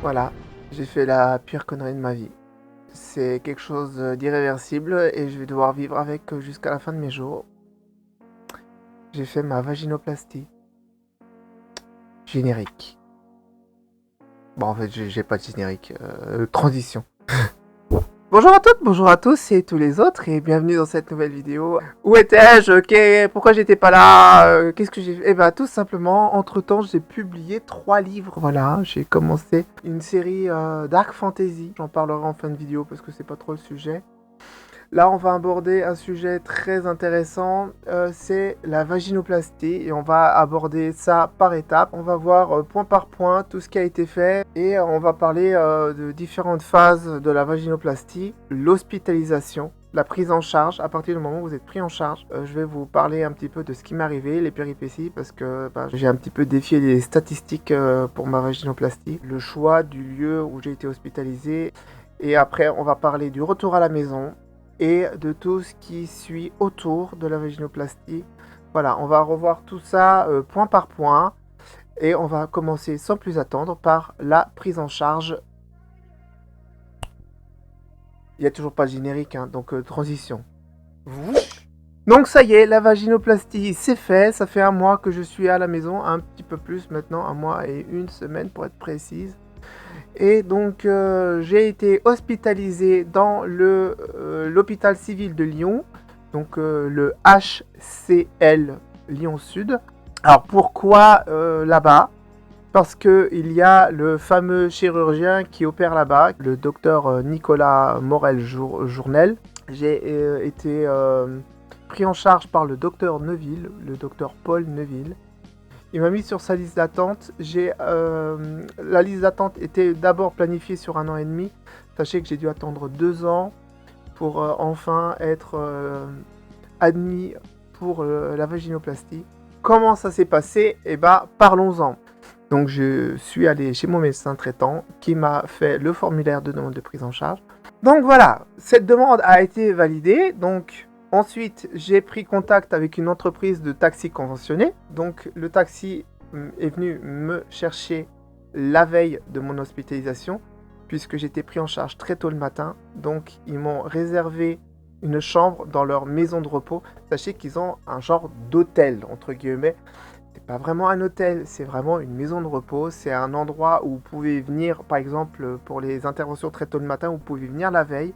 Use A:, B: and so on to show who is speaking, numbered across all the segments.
A: Voilà, j'ai fait la pire connerie de ma vie. C'est quelque chose d'irréversible et je vais devoir vivre avec jusqu'à la fin de mes jours. J'ai fait ma vaginoplastie. Générique. Bon, en fait, j'ai pas de générique. Transition. Bonjour à toutes, bonjour à tous et tous les autres et bienvenue dans cette nouvelle vidéo. Où étais-je? Pourquoi j'étais pas là? Qu'est-ce que j'ai fait? Eh ben tout simplement, entre-temps j'ai publié 3 livres. Voilà, j'ai commencé une série Dark Fantasy. J'en parlerai en fin de vidéo parce que c'est pas trop le sujet. Là, on va aborder un sujet très intéressant, c'est la vaginoplastie et on va aborder ça par étapes. On va voir point par point tout ce qui a été fait et on va parler de différentes phases de la vaginoplastie, l'hospitalisation, la prise en charge. À partir du moment où vous êtes pris en charge, je vais vous parler un petit peu de ce qui m'est arrivé, les péripéties, parce que j'ai un petit peu défié les statistiques pour ma vaginoplastie, le choix du lieu où j'ai été hospitalisé. Et après, on va parler du retour à la maison et de tout ce qui suit autour de la vaginoplastie. Voilà, on va revoir tout ça point par point et on va commencer sans plus attendre par la prise en charge. Il n'y a toujours pas de générique, hein, donc transition. Donc ça y est, la vaginoplastie c'est fait, ça fait 1 mois que je suis à la maison, un petit peu plus maintenant, 1 mois et 1 semaine pour être précise. Et donc j'ai été hospitalisé dans l'hôpital civil de Lyon, donc le HCL Lyon Sud. Alors pourquoi là-bas? Parce qu'il y a le fameux chirurgien qui opère là-bas, le docteur Nicolas Morel-Journel. J'ai été pris en charge par le docteur Neuville, le docteur Paul Neuville. Il m'a mis sur sa liste d'attente. La liste d'attente était d'abord planifiée sur 1 an et demi. Sachez que j'ai dû attendre 2 ans pour enfin être admis pour la vaginoplastie. Comment ça s'est passé? Eh ben, parlons-en. Donc, je suis allé chez mon médecin traitant qui m'a fait le formulaire de demande de prise en charge. Donc voilà, cette demande a été validée. Donc, ensuite, j'ai pris contact avec une entreprise de taxi conventionné. Donc, le taxi est venu me chercher la veille de mon hospitalisation, puisque j'étais pris en charge très tôt le matin. Donc, ils m'ont réservé une chambre dans leur maison de repos. Sachez qu'ils ont un genre d'hôtel, entre guillemets. C'est pas vraiment un hôtel, c'est vraiment une maison de repos. C'est un endroit où vous pouvez venir, par exemple, pour les interventions très tôt le matin, vous pouvez venir la veille.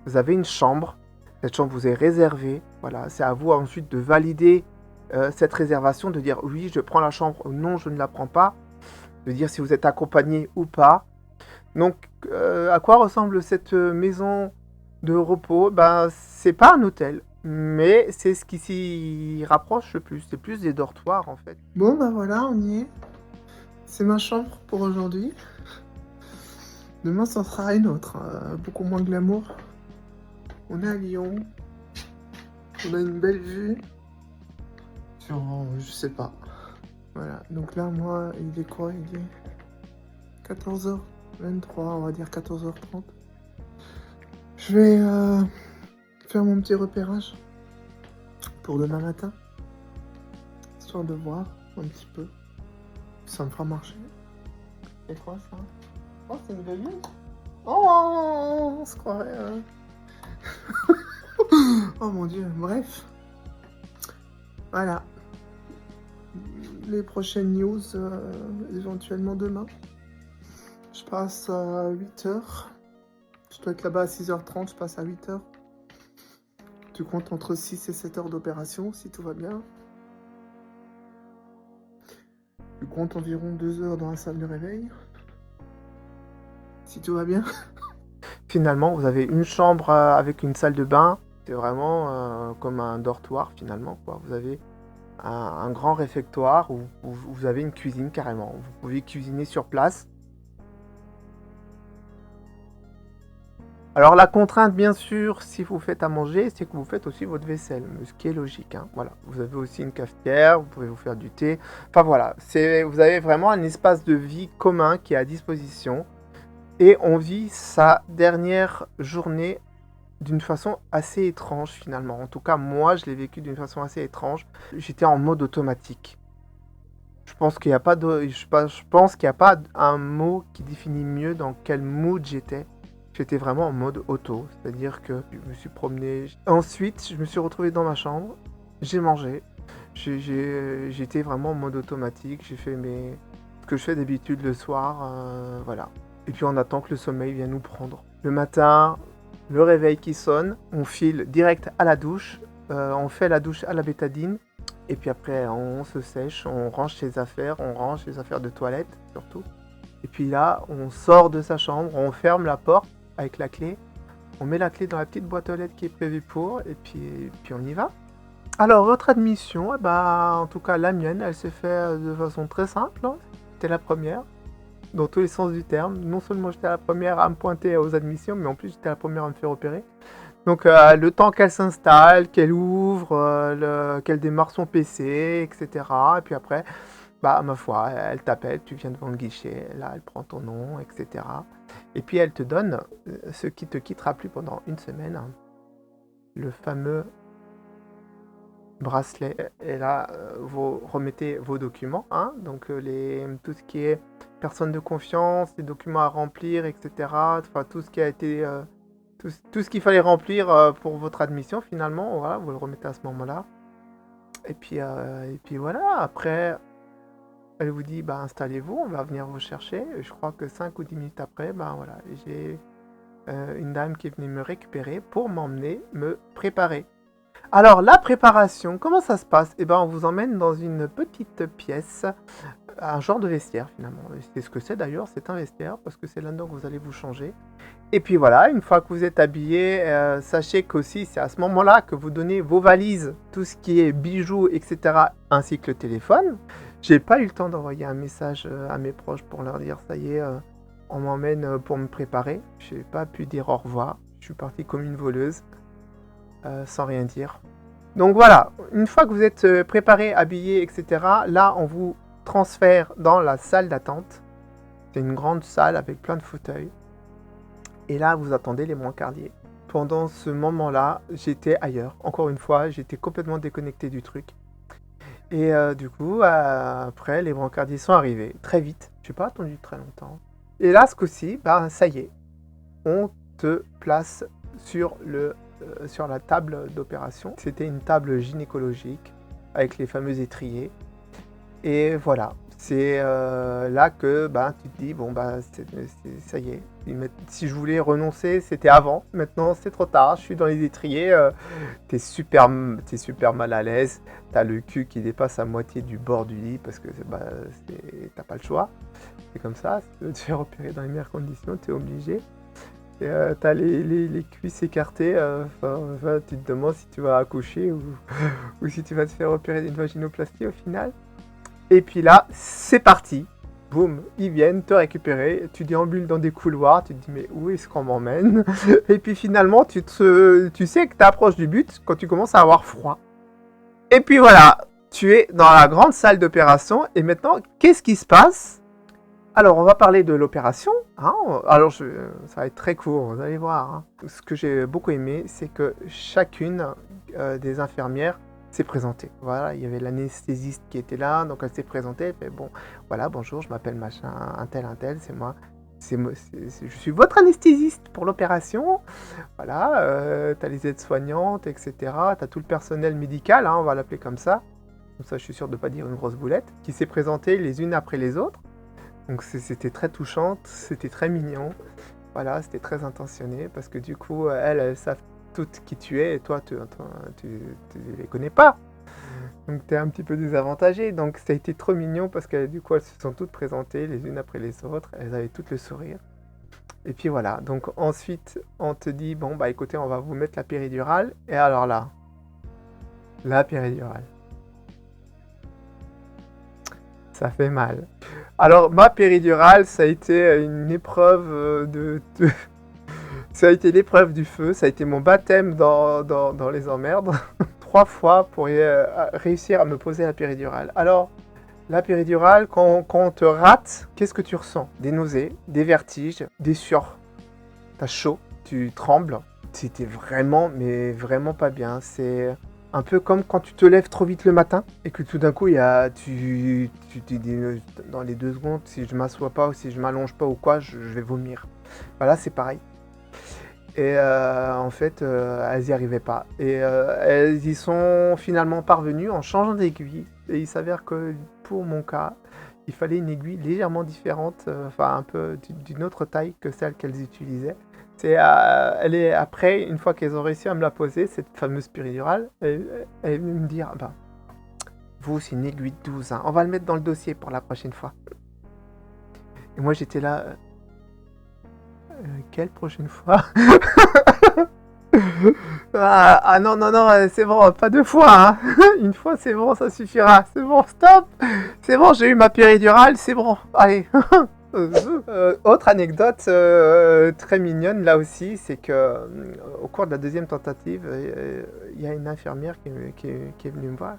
A: Vous avez une chambre. Cette chambre vous est réservée. Voilà, c'est à vous ensuite de valider cette réservation, de dire oui, je prends la chambre ou non, je ne la prends pas. De dire si vous êtes accompagné ou pas. Donc, à quoi ressemble cette maison de repos? Ben, c'est pas un hôtel, mais c'est ce qui s'y rapproche le plus. C'est plus des dortoirs en fait. Bon, ben voilà, on y est. C'est ma chambre pour aujourd'hui. Demain, ça sera une autre, beaucoup moins glamour. On est à Lyon. On a une belle vue sur, je sais pas. Voilà, donc là, moi, il est quoi? Il est 14h23, on va dire 14h30. Je vais faire mon petit repérage pour demain matin, histoire de voir un petit peu. Ça me fera marcher. C'est quoi ça? Oh, c'est une belle vue. Oh, on se croirait. Oh mon dieu, bref. Voilà. Les prochaines news, éventuellement demain. Je passe à 8h. Je dois être là-bas à 6h30, je passe à 8h. Tu comptes entre 6 et 7 heures d'opération, si tout va bien. Tu comptes environ 2 heures dans la salle de réveil, si tout va bien. Finalement, vous avez une chambre avec une salle de bain. C'est vraiment comme un dortoir, finalement, quoi. Vous avez un grand réfectoire où vous avez une cuisine, carrément. Vous pouvez cuisiner sur place. Alors la contrainte, bien sûr, si vous faites à manger, c'est que vous faites aussi votre vaisselle, ce qui est logique, hein. Voilà, vous avez aussi une cafetière, vous pouvez vous faire du thé. Enfin voilà, vous avez vraiment un espace de vie commun qui est à disposition. Et on vit sa dernière journée d'une façon assez étrange finalement. En tout cas, moi, je l'ai vécu d'une façon assez étrange. J'étais en mode automatique. Je pense qu'il n'y a pas de, je pense qu'il y a pas un mot qui définit mieux dans quel mood j'étais. J'étais vraiment en mode auto, c'est-à-dire que je me suis promené. Ensuite, je me suis retrouvé dans ma chambre, j'ai mangé, j'étais vraiment en mode automatique, j'ai fait ce que je fais d'habitude le soir, voilà. Et puis on attend que le sommeil vienne nous prendre. Le matin, le réveil qui sonne, on file direct à la douche, on fait la douche à la bétadine, et puis après on se sèche, on range ses affaires, on range les affaires de toilette surtout. Et puis là, on sort de sa chambre, on ferme la porte avec la clé, on met la clé dans la petite boîte aux lettres qui est prévue pour, et puis on y va. Alors, votre admission, en tout cas la mienne, elle s'est faite de façon très simple, hein. C'était la première, dans tous les sens du terme. Non seulement j'étais la première à me pointer aux admissions, mais en plus j'étais la première à me faire opérer. Donc le temps qu'elle s'installe, qu'elle ouvre, qu'elle démarre son PC, etc. Et puis après, ma foi, elle t'appelle, tu viens devant le guichet, là elle prend ton nom, etc. Et puis elle te donne ce qui te quittera plus pendant une semaine, hein, le fameux bracelet. Et là, vous remettez vos documents, hein, donc tout ce qui est personne de confiance, les documents à remplir, etc. Enfin, tout ce qui a été... tout ce qu'il fallait remplir pour votre admission, finalement, voilà, vous le remettez à ce moment-là. Et puis voilà, après, elle vous dit, installez-vous, on va venir vous chercher. Je crois que 5 ou 10 minutes après, voilà, j'ai une dame qui est venue me récupérer pour m'emmener me préparer. Alors, la préparation, comment ça se passe? On vous emmène dans une petite pièce, un genre de vestiaire finalement. C'est ce que c'est d'ailleurs, c'est un vestiaire, parce que c'est là-dedans que vous allez vous changer. Et puis voilà, une fois que vous êtes habillé, sachez qu'aussi c'est à ce moment-là que vous donnez vos valises, tout ce qui est bijoux, etc., ainsi que le téléphone. J'ai pas eu le temps d'envoyer un message à mes proches pour leur dire ça y est, on m'emmène pour me préparer. J'ai pas pu dire au revoir. Je suis parti comme une voleuse, sans rien dire. Donc voilà, une fois que vous êtes préparé, habillé, etc., là on vous transfère dans la salle d'attente. C'est une grande salle avec plein de fauteuils. Et là, vous attendez les brancardiers. Pendant ce moment-là, j'étais ailleurs. Encore une fois, j'étais complètement déconnecté du truc. Et du coup, après, les brancardiers sont arrivés très vite. J'ai pas attendu très longtemps. Et là, ce coup-ci, ça y est. On te place sur la table d'opération. C'était une table gynécologique avec les fameux étriers. Et voilà. C'est là que tu te dis, ça y est. Si je voulais renoncer, c'était avant. Maintenant, c'est trop tard. Je suis dans les étriers. T'es super mal à l'aise. T'as le cul qui dépasse à moitié du bord du lit parce que t'as pas le choix. C'est comme ça. Si tu veux te faire opérer dans les meilleures conditions, t'es obligé. Et t'as les cuisses écartées. Tu te demandes si tu vas accoucher ou si tu vas te faire opérer d'une vaginoplastie au final. Et puis là, c'est parti. Boum, ils viennent te récupérer. Tu déambules dans des couloirs. Tu te dis, mais où est-ce qu'on m'emmène? Et puis finalement, tu sais que tu approches du but quand tu commences à avoir froid. Et puis voilà, tu es dans la grande salle d'opération. Et maintenant, qu'est-ce qui se passe? Alors, on va parler de l'opération. Hein. Alors, ça va être très court, vous allez voir. Hein. Ce que j'ai beaucoup aimé, c'est que chacune des infirmières s'est présentée. Voilà, il y avait l'anesthésiste qui était là, donc elle s'est présentée. Elle fait, bon, voilà, bonjour, je m'appelle machin, un tel, c'est moi. Je suis votre anesthésiste pour l'opération. Voilà, t'as les aides-soignantes, etc. T'as tout le personnel médical, hein, on va l'appeler comme ça. Comme ça, je suis sûr de ne pas dire une grosse boulette. Qui s'est présentée les unes après les autres. Donc c'était très touchant, c'était très mignon. Voilà, c'était très intentionné parce que du coup, elles savent toutes qui tu es et toi, tu les connais pas. Donc tu es un petit peu désavantagé. Donc ça a été trop mignon parce que du coup, elles se sont toutes présentées les unes après les autres. Elles avaient toutes le sourire. Et puis voilà. Donc ensuite, on te dit, bon, écoutez, on va vous mettre la péridurale. Et alors là, la péridurale. Ça fait mal. Alors, ma péridurale, ça a été une épreuve ça a été l'épreuve du feu, ça a été mon baptême dans les emmerdes. 3 fois pour réussir à me poser la péridurale. Alors, la péridurale, quand on te rate, qu'est-ce que tu ressens? Des nausées, des vertiges, des sueurs. T'as chaud, tu trembles. C'était vraiment, mais vraiment pas bien. Un peu comme quand tu te lèves trop vite le matin et que tout d'un coup, tu te dis dans les 2 secondes, si je m'assois pas ou si je m'allonge pas ou quoi, je vais vomir. Voilà, c'est pareil. Et en fait, elles y arrivaient pas. Et elles y sont finalement parvenues en changeant d'aiguille. Et il s'avère que pour mon cas, il fallait une aiguille légèrement différente, enfin un peu d'une autre taille que celle qu'elles utilisaient. Elle est après, une fois qu'elles ont réussi à me la poser, cette fameuse péridurale, elle est venue me dire, bah, vous, c'est une aiguille de 12, hein. On va le mettre dans le dossier pour la prochaine fois. Et moi, j'étais là, quelle prochaine fois? Non, non, non, c'est bon, pas 2 fois, hein. Une fois, c'est bon, ça suffira. C'est bon, stop. C'est bon, j'ai eu ma péridurale, c'est bon. Allez. Autre anecdote très mignonne là aussi, c'est que au cours de la deuxième tentative, il y a une infirmière qui est venue me voir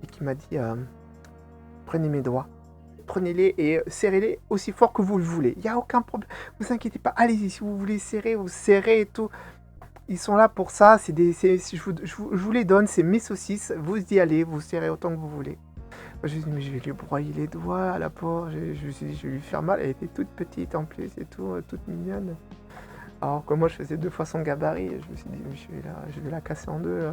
A: et qui m'a dit prenez mes doigts, prenez-les et serrez-les aussi fort que vous le voulez. Il n'y a aucun problème, vous inquiétez pas, allez-y, si vous voulez serrer, vous serrez et tout. Ils sont là pour ça, je vous les donne, c'est mes saucisses, vous y allez, vous serrez autant que vous voulez. Moi, je me suis dit, mais je vais lui broyer les doigts à la pauvre, je me suis dit, je vais lui faire mal, elle était toute petite en plus et tout, toute mignonne. Alors que moi, je faisais 2 fois son gabarit, et je me suis dit, mais je vais la casser en deux,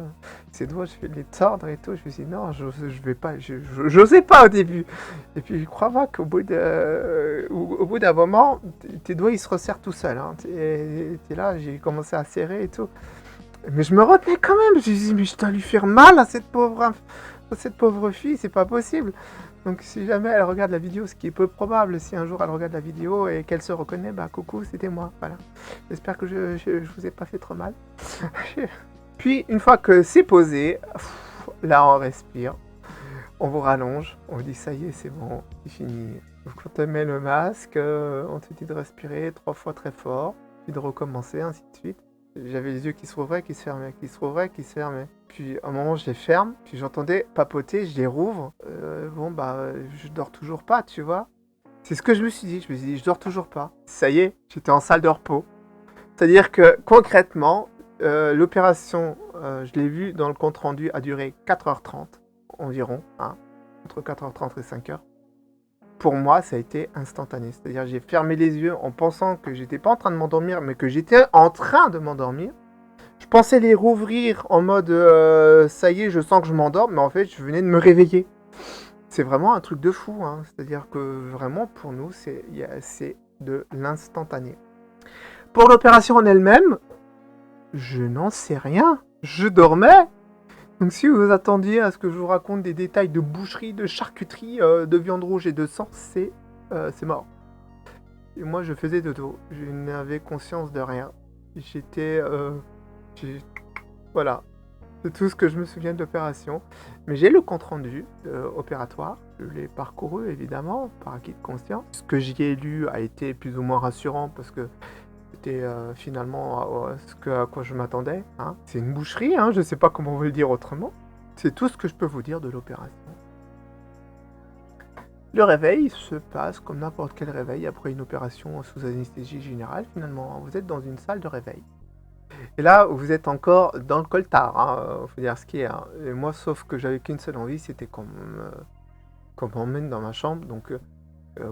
A: ses doigts, je vais les tordre et tout. Je me suis dit, non, je vais pas, j'osais pas au début. Et puis, crois-moi qu'au bout d'un moment, tes doigts, ils se resserrent tout seuls. Hein. T'es là, j'ai commencé à serrer et tout. Mais je me retenais quand même, je me suis dit, mais je dois lui faire mal à cette pauvre fille, c'est pas possible. Donc si jamais elle regarde la vidéo, ce qui est peu probable, si un jour elle regarde la vidéo et qu'elle se reconnaît, bah coucou, c'était moi, voilà. J'espère que je vous ai pas fait trop mal. Puis une fois que c'est posé, là on respire, on vous rallonge, on vous dit ça y est, c'est bon, c'est fini. Donc quand on met le masque, on te dit de respirer 3 fois très fort, puis de recommencer, ainsi de suite. J'avais les yeux qui se rouvraient, qui se fermaient, qui se rouvraient, qui se fermaient. Puis à un moment, je les ferme, puis j'entendais papoter, je les rouvre. Bon, bah, je dors toujours pas, tu vois. C'est ce que je me suis dit. Je me suis dit, je dors toujours pas. Ça y est, j'étais en salle de repos. C'est-à-dire que concrètement, l'opération, je l'ai vue dans le compte-rendu, a duré 4h30 environ, hein, entre 4h30 et 5h. Pour moi, ça a été instantané. C'est-à-dire, j'ai fermé les yeux en pensant que j'étais pas en train de m'endormir, mais que j'étais en train de m'endormir. Je pensais les rouvrir en mode ça y est, je sens que je m'endors, mais en fait, je venais de me réveiller. C'est vraiment un truc de fou. Hein. C'est-à-dire que vraiment, pour nous, c'est de l'instantané. Pour l'opération en elle-même, je n'en sais rien. Je dormais. Donc si vous attendiez à ce que je vous raconte des détails de boucherie, de charcuterie, de viande rouge et de sang, c'est mort. Et moi je faisais dodo, je n'avais conscience de rien. Voilà, c'est tout ce que je me souviens de l'opération. Mais j'ai le compte rendu opératoire, je l'ai parcouru évidemment par acquis de conscience. Ce que j'y ai lu a été plus ou moins rassurant parce que c'était finalement à quoi je m'attendais. Hein. C'est une boucherie, hein, je ne sais pas comment on veut le dire autrement. C'est tout ce que je peux vous dire de l'opération. Le réveil se passe comme n'importe quel réveil après une opération sous anesthésie générale. Finalement, vous êtes dans une salle de réveil. Et là, vous êtes encore dans le coltard, hein, faut dire ce qui est. Hein. Et moi, sauf que j'avais qu'une seule envie, c'était qu'on m'emmène dans ma chambre. Donc,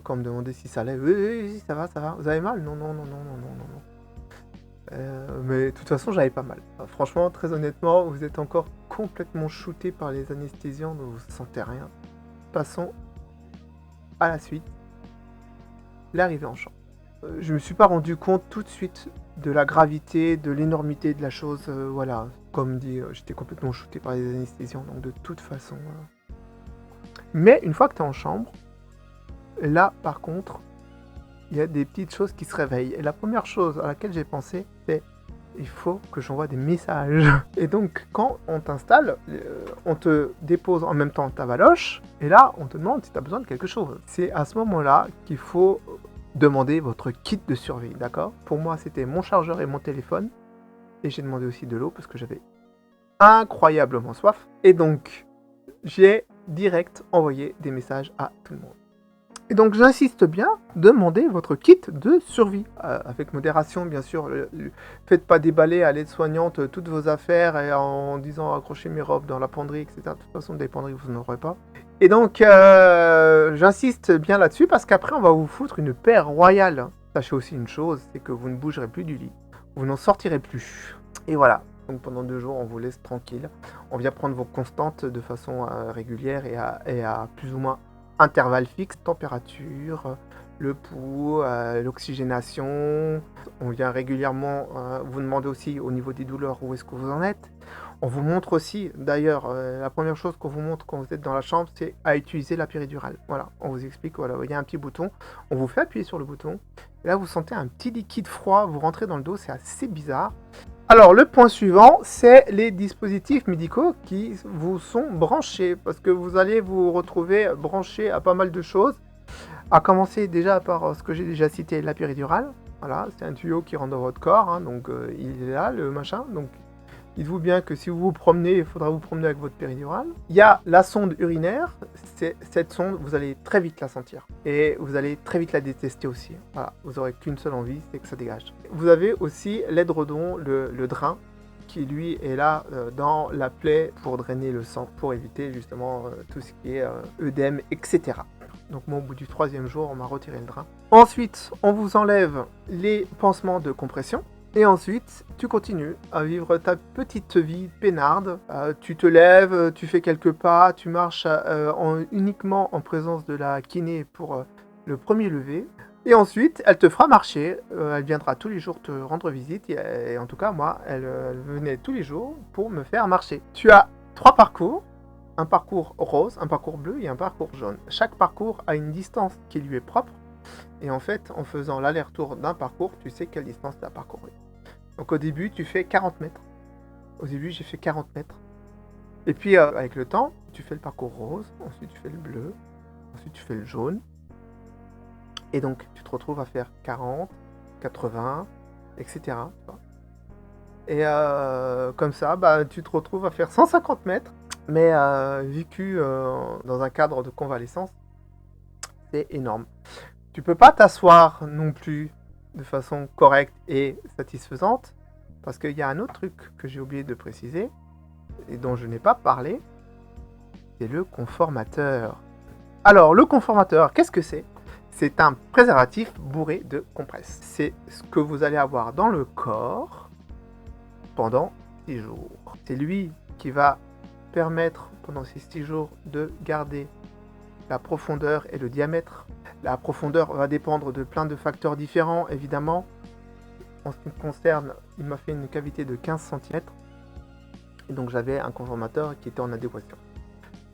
A: quand on me demandait si ça allait, oui, ça va, vous avez mal? Non. Mais de toute façon, j'avais pas mal. Franchement, très honnêtement, vous êtes encore complètement shooté par les anesthésiants, donc vous ne sentez rien. Passons à la suite. L'arrivée en chambre. Je me suis pas rendu compte tout de suite de la gravité, de l'énormité de la chose. Voilà, comme dit, j'étais complètement shooté par les anesthésiants, donc de toute façon. Mais une fois que tu es en chambre, là, par contre, il y a des petites choses qui se réveillent. Et la première chose à laquelle j'ai pensé, c'est il faut que j'envoie des messages. Et donc, quand on t'installe, on te dépose en même temps ta valoche, et là, on te demande si tu as besoin de quelque chose. C'est à ce moment-là qu'il faut demander votre kit de survie, d'accord? Pour moi, c'était mon chargeur et mon téléphone, et j'ai demandé aussi de l'eau parce que j'avais incroyablement soif. Et donc, j'ai direct envoyé des messages à tout le monde. Et donc j'insiste bien, demandez votre kit de survie. Avec modération bien sûr, faites pas déballer à l'aide-soignante toutes vos affaires et en disant accrochez mes robes dans la penderie, etc. De toute façon des penderies vous n'en aurez pas. Et donc j'insiste bien là-dessus parce qu'après on va vous foutre une paix royale. Sachez aussi une chose, c'est que vous ne bougerez plus du lit. Vous n'en sortirez plus. Et voilà. Donc pendant 2 jours, on vous laisse tranquille. On vient prendre vos constantes de façon régulière et à plus ou moins intervalle fixe, température, le pouls, l'oxygénation. On vient régulièrement vous demander aussi au niveau des douleurs où est-ce que vous en êtes. On vous montre aussi, d'ailleurs, la première chose qu'on vous montre quand vous êtes dans la chambre, c'est à utiliser la péridurale. Voilà, on vous explique, voilà, il y a un petit bouton, on vous fait appuyer sur le bouton. Et là, vous sentez un petit liquide froid, vous rentrez dans le dos, c'est assez bizarre. Alors, le point suivant, c'est les dispositifs médicaux qui vous sont branchés, parce que vous allez vous retrouver branché à pas mal de choses, à commencer déjà par ce que j'ai déjà cité, la péridurale. Voilà, c'est un tuyau qui rentre dans votre corps, hein, donc il est là, le machin, donc dites-vous bien que si vous vous promenez, il faudra vous promener avec votre péridurale. Il y a la sonde urinaire. Cette sonde, vous allez très vite la sentir. Et vous allez très vite la détester aussi. Voilà, vous n'aurez qu'une seule envie, c'est que ça dégage. Vous avez aussi l'édredon, le drain, qui lui est là dans la plaie pour drainer le sang, pour éviter justement tout ce qui est œdème, etc. Donc moi, au bout du 3e jour, on m'a retiré le drain. Ensuite, on vous enlève les pansements de compression. Et ensuite, tu continues à vivre ta petite vie peinarde. Tu te lèves, tu fais quelques pas, tu marches uniquement en présence de la kiné pour le premier lever. Et ensuite, elle te fera marcher. Elle viendra tous les jours te rendre visite. Et en tout cas, moi, elle venait tous les jours pour me faire marcher. Tu as 3 parcours. Un parcours rose, un parcours bleu et un parcours jaune. Chaque parcours a une distance qui lui est propre. Et en fait, en faisant l'aller-retour d'un parcours, tu sais quelle distance tu as parcouru. Donc au début, tu fais 40 mètres. Au début, j'ai fait 40 mètres. Et puis, avec le temps, tu fais le parcours rose, ensuite tu fais le bleu, ensuite tu fais le jaune. Et donc, tu te retrouves à faire 40, 80, etc. Et comme ça, bah, tu te retrouves à faire 150 mètres. Mais vécu dans un cadre de convalescence, c'est énorme. Tu peux pas t'asseoir non plus de façon correcte et satisfaisante, parce qu'il y a un autre truc que j'ai oublié de préciser, et dont je n'ai pas parlé, c'est le conformateur. Alors, le conformateur, qu'est-ce que c'est ? C'est un préservatif bourré de compresses. C'est ce que vous allez avoir dans le corps pendant 6 jours. C'est lui qui va permettre pendant ces 6 jours de garder la profondeur et le diamètre. La profondeur va dépendre de plein de facteurs différents, évidemment. En ce qui me concerne, il m'a fait une cavité de 15 cm. Et donc j'avais un conformateur qui était en adéquation.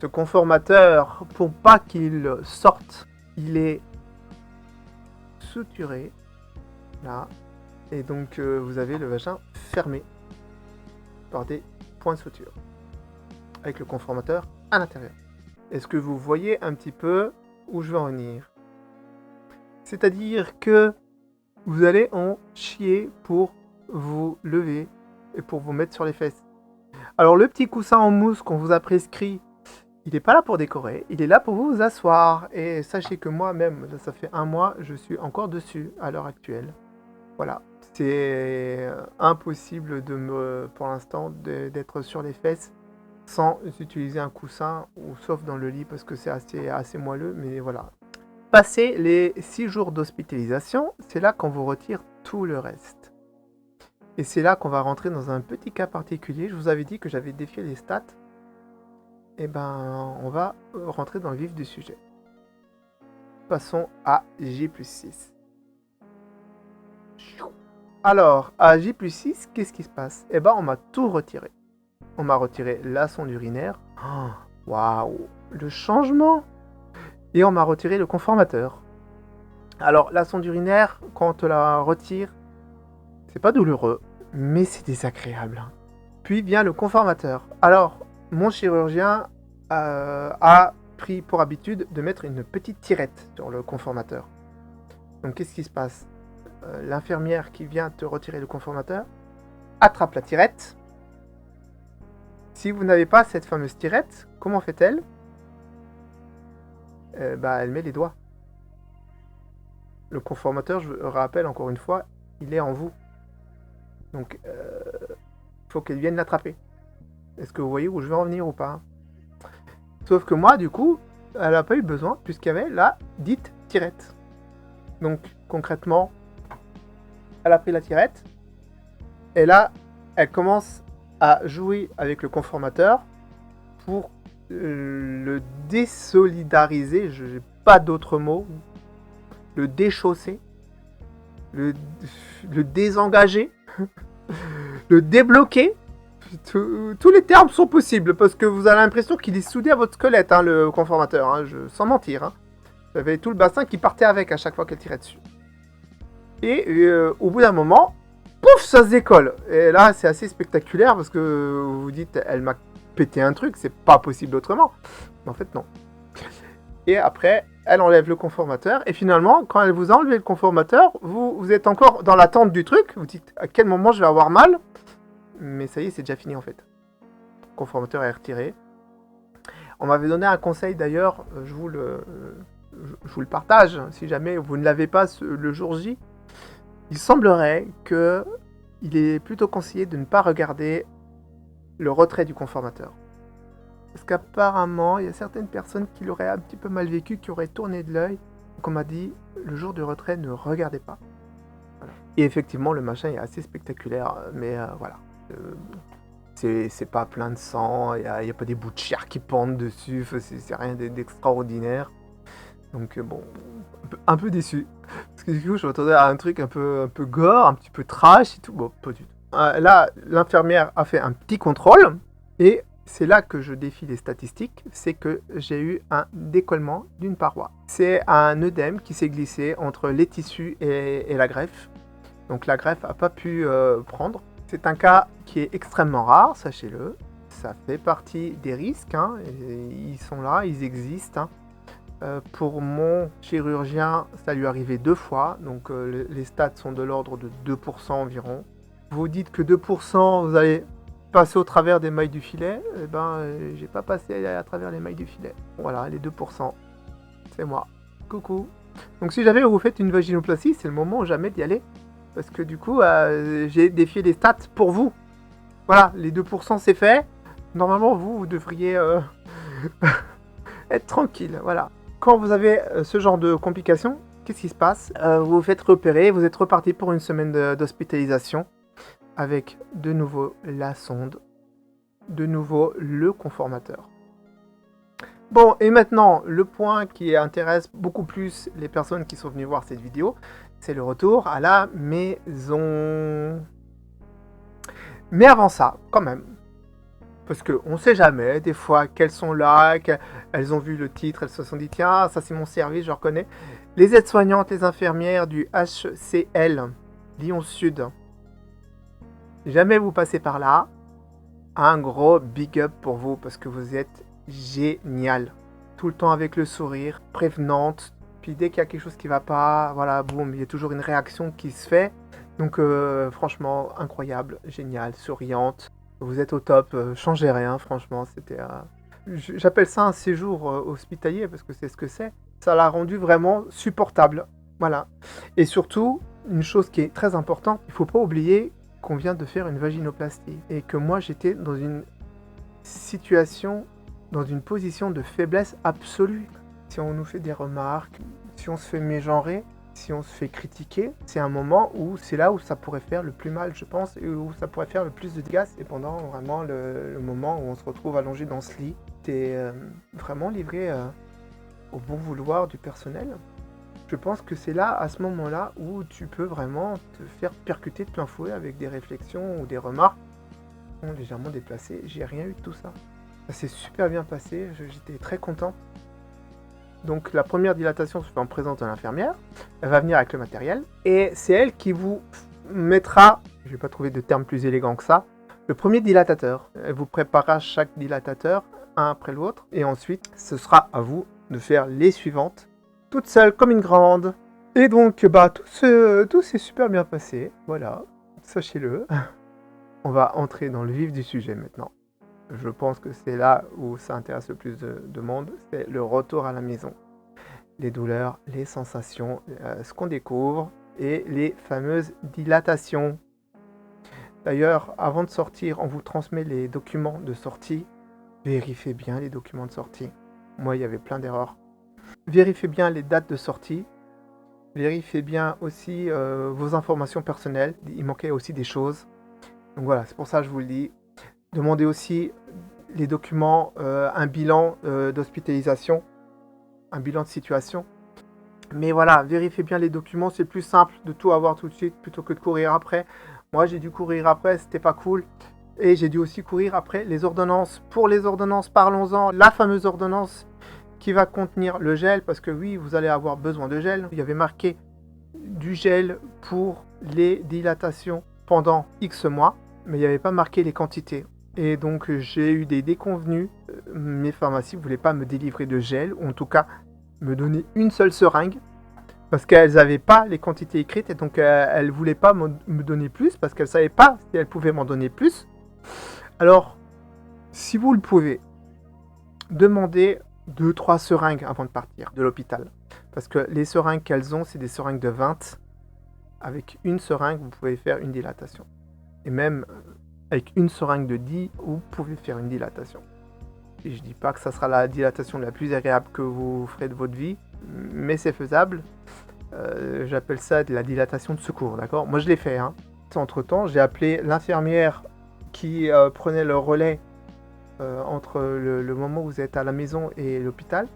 A: Ce conformateur, pour pas qu'il sorte, il est suturé. Là. Et donc vous avez le vagin fermé par des points de suture. Avec le conformateur à l'intérieur. Est-ce que vous voyez un petit peu où je veux en venir ? C'est-à-dire que vous allez en chier pour vous lever et pour vous mettre sur les fesses. Alors le petit coussin en mousse qu'on vous a prescrit, il n'est pas là pour décorer, il est là pour vous asseoir. Et sachez que moi-même, ça fait 1 mois, je suis encore dessus à l'heure actuelle. Voilà, c'est impossible pour l'instant d'être sur les fesses sans utiliser un coussin, ou sauf dans le lit parce que c'est assez moelleux, mais voilà. Passé les 6 jours d'hospitalisation, c'est là qu'on vous retire tout le reste. Et c'est là qu'on va rentrer dans un petit cas particulier. Je vous avais dit que j'avais défié les stats. Et ben, on va rentrer dans le vif du sujet. Passons à J+6. Alors, à J+6, qu'est-ce qui se passe ? Eh ben, on m'a tout retiré. On m'a retiré la sonde urinaire. Waouh, le changement ! Et on m'a retiré le conformateur. Alors, la sonde urinaire, quand on te la retire, c'est pas douloureux, mais c'est désagréable. Puis vient le conformateur. Alors, mon chirurgien a pris pour habitude de mettre une petite tirette sur le conformateur. Donc, qu'est-ce qui se passe ? L'infirmière qui vient te retirer le conformateur attrape la tirette. Si vous n'avez pas cette fameuse tirette, comment fait-elle ? Elle met les doigts. Le conformateur, je rappelle encore une fois, il est en vous. Donc, faut qu'elle vienne l'attraper. Est-ce que vous voyez où je veux en venir ou pas? Sauf que moi, du coup, elle n'a pas eu besoin, puisqu'il y avait la dite tirette. Donc, concrètement, elle a pris la tirette, et là, elle commence à jouer avec le conformateur pour le désolidariser, je n'ai pas d'autre mot, le déchausser, le désengager, le débloquer. Tous les termes sont possibles, parce que vous avez l'impression qu'il est soudé à votre squelette, hein, le conformateur, hein, sans mentir. Hein. J'avais tout le bassin qui partait avec à chaque fois qu'elle tirait dessus. Et au bout d'un moment, pouf, ça se décolle. Et là, c'est assez spectaculaire, parce que vous vous dites, elle m'a pété un truc, c'est pas possible autrement. Mais en fait, non. Et après, elle enlève le conformateur, et finalement, quand elle vous a enlevé le conformateur, vous êtes encore dans l'attente du truc, vous dites, à quel moment je vais avoir mal? Mais ça y est, c'est déjà fini en fait. Le conformateur est retiré. On m'avait donné un conseil d'ailleurs, je vous le partage, si jamais vous ne l'avez pas le jour J. Il semblerait que il est plutôt conseillé de ne pas regarder le retrait du conformateur. Parce qu'apparemment, il y a certaines personnes qui l'auraient un petit peu mal vécu, qui auraient tourné de l'œil. Donc on m'a dit, le jour du retrait, ne regardez pas. Voilà. Et effectivement, le machin est assez spectaculaire, mais voilà. C'est pas plein de sang, il n'y a pas des bouts de chair qui pendent dessus, c'est rien d'extraordinaire. Donc bon, un peu déçu. Parce que du coup, je m'attendais à un truc un peu gore, un petit peu trash et tout. Bon, pas du tout. Là, l'infirmière a fait un petit contrôle, et c'est là que je défie les statistiques, c'est que j'ai eu un décollement d'une paroi. C'est un œdème qui s'est glissé entre les tissus et la greffe. Donc la greffe n'a pas pu prendre. C'est un cas qui est extrêmement rare, sachez-le. Ça fait partie des risques, hein, et ils sont là, ils existent. Hein. Pour mon chirurgien, ça lui est arrivé 2 fois, donc les stats sont de l'ordre de 2% environ. Vous dites que 2%, vous allez passer au travers des mailles du filet, eh ben, j'ai pas passé à travers les mailles du filet. Voilà, les 2%, c'est moi. Coucou. Donc si jamais vous faites une vaginoplastie, c'est le moment ou jamais d'y aller. Parce que du coup, j'ai défié les stats pour vous. Voilà, les 2% c'est fait. Normalement, vous devriez être tranquille. Voilà. Quand vous avez ce genre de complications, qu'est-ce qui se passe? Vous vous faites repérer, vous êtes reparti pour une semaine d'hospitalisation. Avec de nouveau la sonde, de nouveau le conformateur. Bon, et maintenant, le point qui intéresse beaucoup plus les personnes qui sont venues voir cette vidéo, c'est le retour à la maison. Mais avant ça, quand même, parce qu'on ne sait jamais, des fois qu'elles sont là, qu'elles ont vu le titre, elles se sont dit, tiens, ça c'est mon service, je reconnais. Les aides-soignantes, les infirmières du HCL, Lyon Sud, si jamais vous passez par là, un gros big up pour vous, parce que vous êtes génial. Tout le temps avec le sourire, prévenante. Puis dès qu'il y a quelque chose qui va pas, voilà, boum, il y a toujours une réaction qui se fait. Donc franchement, incroyable, génial, souriante. Vous êtes au top, changez rien, franchement, c'était... J'appelle ça un séjour hospitalier, parce que c'est ce que c'est. Ça l'a rendu vraiment supportable. Voilà. Et surtout, une chose qui est très importante, il ne faut pas oublier qu'on vient de faire une vaginoplastie. Et que moi, j'étais dans une situation, dans une position de faiblesse absolue. Si on nous fait des remarques, si on se fait mégenrer, si on se fait critiquer, c'est un moment où c'est là où ça pourrait faire le plus mal, je pense, et où ça pourrait faire le plus de dégâts. C'est pendant vraiment le moment où on se retrouve allongé dans ce lit. T'es vraiment livré au bon vouloir du personnel. Je pense que c'est là, à ce moment-là, où tu peux vraiment te faire percuter de plein fouet avec des réflexions ou des remarques qui sont légèrement déplacées. J'ai rien eu de tout ça. Ça s'est super bien passé, j'étais très content. Donc la première dilatation se fait en présence de l'infirmière. Elle va venir avec le matériel. Et c'est elle qui vous mettra, je vais pas trouver de terme plus élégant que ça, le premier dilatateur. Elle vous préparera chaque dilatateur, un après l'autre. Et ensuite, ce sera à vous de faire les suivantes. Toute seule comme une grande. Et donc, bah, tout s'est super bien passé. Voilà, sachez-le. On va entrer dans le vif du sujet maintenant. Je pense que c'est là où ça intéresse le plus de monde. C'est le retour à la maison. les douleurs, les sensations, ce qu'on découvre et les fameuses dilatations. D'ailleurs, avant de sortir, on vous transmet les documents de sortie. Vérifiez bien les documents de sortie. Moi, il y avait plein d'erreurs. Vérifiez bien les dates de sortie. Vérifiez bien aussi vos informations personnelles. Il manquait aussi des choses. Donc voilà, c'est pour ça que je vous le dis. Demandez aussi les documents, un bilan d'hospitalisation, un bilan de situation. Mais voilà, vérifiez bien les documents, c'est plus simple de tout avoir tout de suite plutôt que de courir après. Moi, j'ai dû courir après, c'était pas cool. Et j'ai dû aussi courir après les ordonnances. Pour les ordonnances, parlons-en. La fameuse ordonnance qui va contenir le gel, parce que oui, vous allez avoir besoin de gel. Il y avait marqué du gel pour les dilatations pendant X mois, mais il n'y avait pas marqué les quantités. Et donc, j'ai eu des déconvenues. Mes pharmacies ne voulaient pas me délivrer de gel, ou en tout cas, me donner une seule seringue, parce qu'elles n'avaient pas les quantités écrites, et donc elles ne voulaient pas me donner plus, parce qu'elles ne savaient pas si elles pouvaient m'en donner plus. Alors, si vous le pouvez, demandez 2-3 seringues avant de partir de l'hôpital. Parce que les seringues qu'elles ont, c'est des seringues de 20. Avec une seringue, vous pouvez faire une dilatation. Et même avec une seringue de 10, vous pouvez faire une dilatation. Et je ne dis pas que ça sera la dilatation la plus agréable que vous ferez de votre vie, mais c'est faisable. J'appelle ça de la dilatation de secours, d'accord? Moi, je l'ai fait. Entre-temps, j'ai appelé l'infirmière qui prenait le relais entre le moment où vous êtes à la maison et l'hôpital.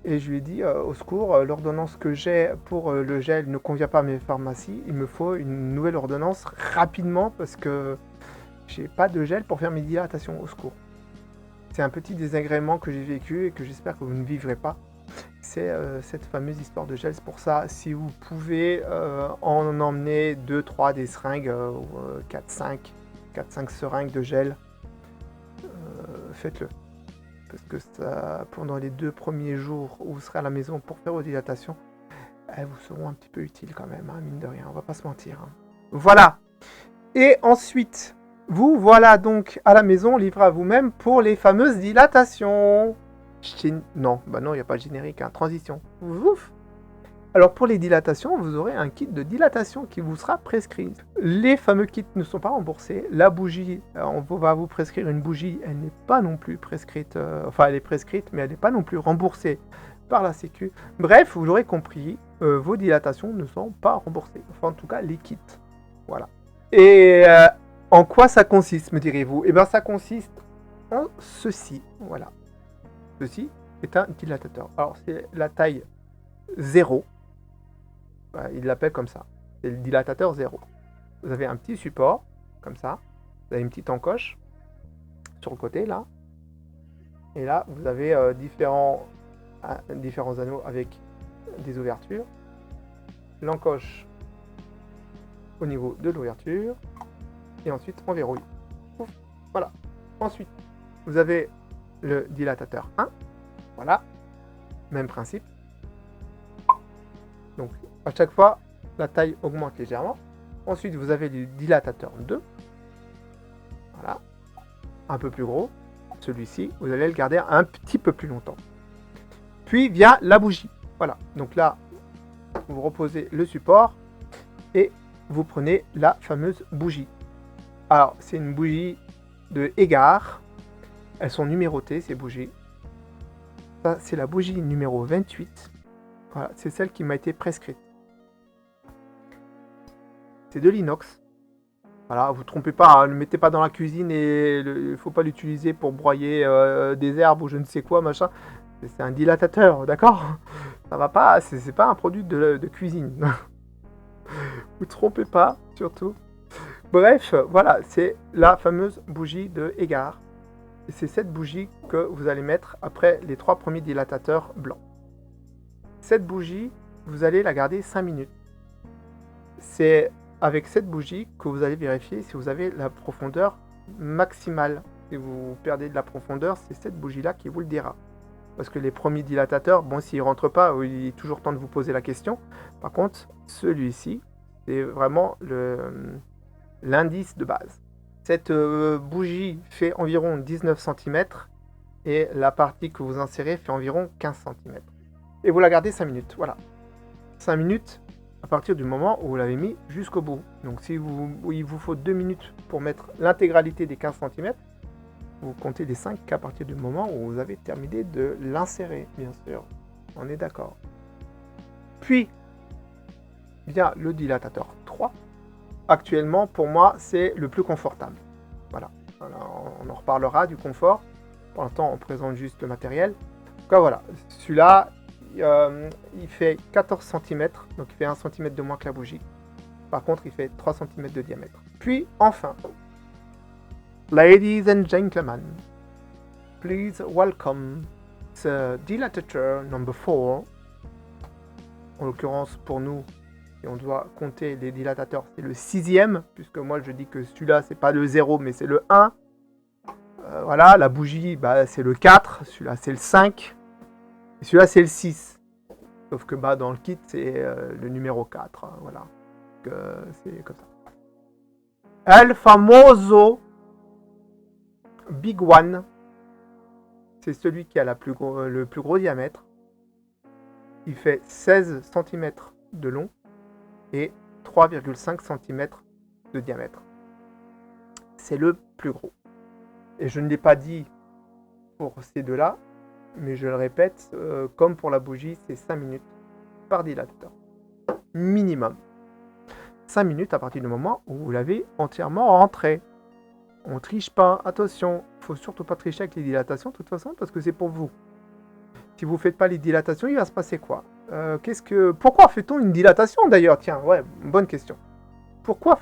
A: Et je lui ai dit, au secours, l'ordonnance que j'ai pour le gel ne convient pas à mes pharmacies. Il me faut une nouvelle ordonnance rapidement parce que j'ai pas de gel pour faire mes dilatations, au secours. C'est un petit désagrément que j'ai vécu et que j'espère que vous ne vivrez pas. C'est cette fameuse histoire de gel. C'est pour ça, si vous pouvez en emmener 2-3 des seringues, 4-5 seringues de gel, faites-le. Parce que ça, pendant les 2 premiers jours où vous serez à la maison pour faire vos dilatations, elles vous seront un petit peu utiles quand même, mine de rien, on va pas se mentir. Voilà. Et ensuite, vous voilà donc à la maison, livré à vous-même pour les fameuses dilatations. Non, il n'y a pas le générique, transition. Ouf. Alors pour les dilatations, vous aurez un kit de dilatation qui vous sera prescrit. Les fameux kits ne sont pas remboursés. La bougie, on va vous prescrire une bougie, elle n'est pas non plus prescrite, elle est prescrite, mais elle n'est pas non plus remboursée par la Sécu. Bref, vous l'aurez compris, vos dilatations ne sont pas remboursées. Enfin, en tout cas, les kits. Voilà. Et en quoi ça consiste, me direz-vous? Eh bien, ça consiste en ceci. Voilà. Ceci est un dilatateur. Alors, c'est la taille 0. Il l'appelle comme ça. C'est le dilatateur 0. Vous avez un petit support, comme ça. Vous avez une petite encoche sur le côté, là. Et là, vous avez différents anneaux avec des ouvertures. L'encoche au niveau de l'ouverture. Et ensuite, on verrouille. Ouf, voilà. Ensuite, vous avez le dilatateur 1. Voilà. Même principe. Donc, à chaque fois, la taille augmente légèrement. Ensuite, vous avez le dilatateur 2. Voilà. Un peu plus gros. Celui-ci, vous allez le garder un petit peu plus longtemps. Puis vient la bougie. Voilà. Donc là, vous reposez le support et vous prenez la fameuse bougie. Alors, c'est une bougie de Égard. Elles sont numérotées, ces bougies. Ça, c'est la bougie numéro 28. Voilà, c'est celle qui m'a été prescrite. C'est de l'inox. Voilà, vous ne trompez pas, ne le mettez pas dans la cuisine et il ne faut pas l'utiliser pour broyer des herbes ou je ne sais quoi, machin. C'est un dilatateur, d'accord? Ça va pas, c'est pas un produit de cuisine. Vous ne trompez pas, surtout. Bref, voilà, c'est la fameuse bougie de Égard. Et c'est cette bougie que vous allez mettre après les 3 premiers dilatateurs blancs. Cette bougie, vous allez la garder 5 minutes. C'est avec cette bougie que vous allez vérifier si vous avez la profondeur maximale. Si vous perdez de la profondeur, c'est cette bougie-là qui vous le dira. Parce que les premiers dilatateurs, bon, s'ils ne rentrent pas, il est toujours temps de vous poser la question. Par contre, celui-ci, c'est vraiment l'indice de base. Cette bougie fait environ 19 cm et la partie que vous insérez fait environ 15 cm. Et vous la gardez 5 minutes, voilà. 5 minutes à partir du moment où vous l'avez mis jusqu'au bout. Donc si il vous faut 2 minutes pour mettre l'intégralité des 15 cm, vous comptez les 5 qu'à partir du moment où vous avez terminé de l'insérer, bien sûr. On est d'accord. Puis, vient le dilatateur 3. Actuellement, pour moi, c'est le plus confortable. Voilà. Alors, on en reparlera du confort. Pour l'instant, on présente juste le matériel. En tout cas, voilà. Celui-là, il fait 14 cm, donc il fait 1 cm de moins que la bougie. Par contre, il fait 3 cm de diamètre. Puis, enfin, ladies and gentlemen, please welcome the dilatator number 4. En l'occurrence, pour nous, si on doit compter les dilatateurs, c'est le 6e, puisque moi je dis que celui-là, c'est pas le 0, mais c'est le 1. Voilà, la bougie, bah, c'est le 4, celui-là, c'est le 5, et celui-là, c'est le 6. Sauf que bah, dans le kit, c'est le numéro 4. Hein, voilà, c'est comme ça. El famoso Big One, c'est celui qui a le plus gros diamètre. Il fait 16 cm de long et 3,5 cm de diamètre. C'est le plus gros. Et je ne l'ai pas dit pour ces deux-là, mais je le répète, comme pour la bougie, c'est 5 minutes par dilatateur. Minimum. 5 minutes à partir du moment où vous l'avez entièrement rentré. On triche pas, attention, il ne faut surtout pas tricher avec les dilatations de toute façon, parce que c'est pour vous. Si vous ne faites pas les dilatations, il va se passer quoi? Pourquoi fait-on une dilatation d'ailleurs? Tiens, ouais, bonne question. Pourquoi